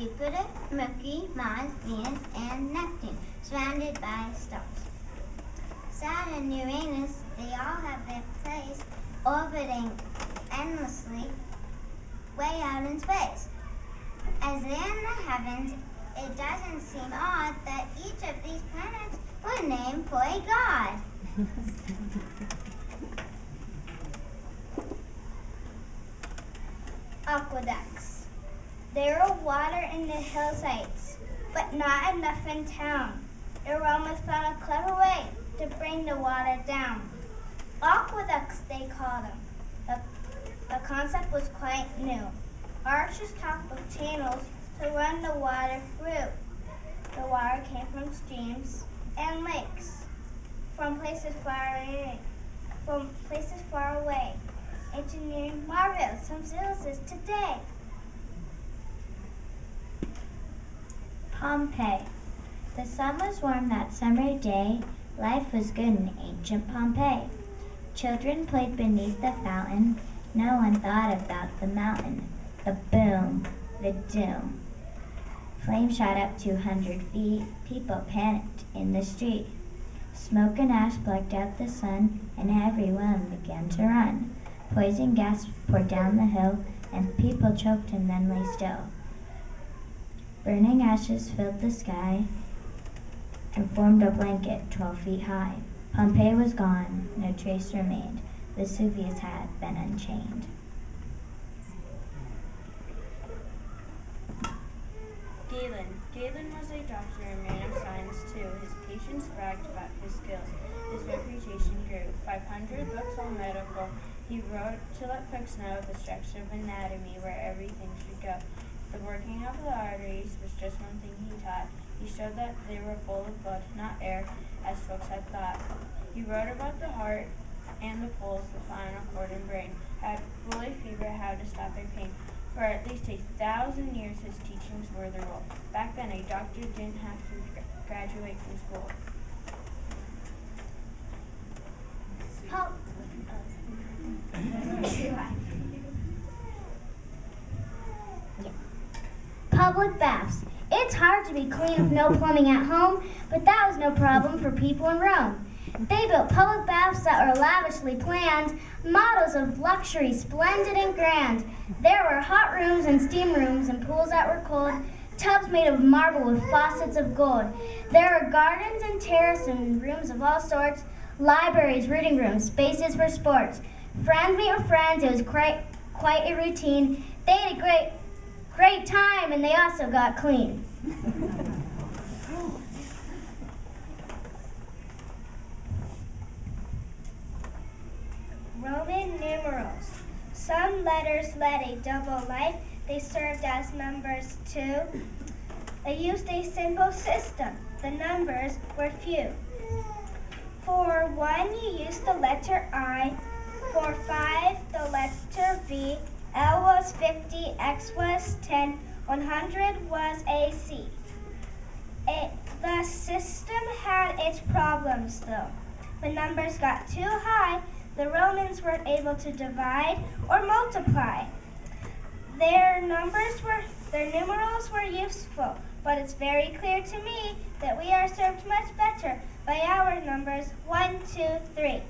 Jupiter, Mercury, Mars, Venus, and Neptune, surrounded by stars. Saturn and Uranus, they all have their place orbiting endlessly way out in space. As they're in the heavens, it doesn't seem odd that each of these planets were named for a god. Aqueducts. There are water in the hillsides, but not enough in town. The Romans found a clever way to bring the water down. Aqueducts, they call them. The concept was quite new. Arches topped with channels to run the water through. The water came from streams and lakes, from places far away. Engineering marvels some uses today. Pompeii. The sun was warm that summer day. Life was good in ancient Pompeii. Children played beneath the fountain. No one thought about the mountain, the boom, the doom. Flames shot up 200 feet. People panicked in the street. Smoke and ash blocked out the sun, and everyone began to run. Poison gas poured down the hill, and people choked and then lay still. Burning ashes filled the sky and formed a blanket 12 feet high. Pompeii was gone, no trace remained. Vesuvius had been unchained. Galen was a doctor and man of science too. His patients bragged about his skills. His reputation grew. 500 books on medical. He wrote to let folks know the structure of anatomy, where everything should go. The working of the arteries was just one thing he taught. He showed that they were full of blood, not air, as folks had thought. He wrote about the heart and the pulse, the spinal cord and brain, how to bully fever, how to stop a pain. For at least 1,000 years, his teachings were the rule. Back then, a doctor didn't have to graduate from school. Public baths. It's hard to be clean with no plumbing at home, but that was no problem for people in Rome. They built public baths that were lavishly planned, models of luxury, splendid and grand. There were hot rooms and steam rooms and pools that were cold, tubs made of marble with faucets of gold. There were gardens and terraces and rooms of all sorts, libraries, reading rooms, spaces for sports. Friends meet with friends, it was quite a routine. They had a great time, and they also got clean. Roman numerals. Some letters led a double life. They served as numbers too. They used a simple system. The numbers were few. For 1, you used the letter I. For 5, the letter V. L was 50, X was 10, 100 was AC. The system had its problems though. When numbers got too high, the Romans weren't able to divide or multiply. Their numerals were useful, but it's very clear to me that we are served much better by our numbers 1, 2, 3.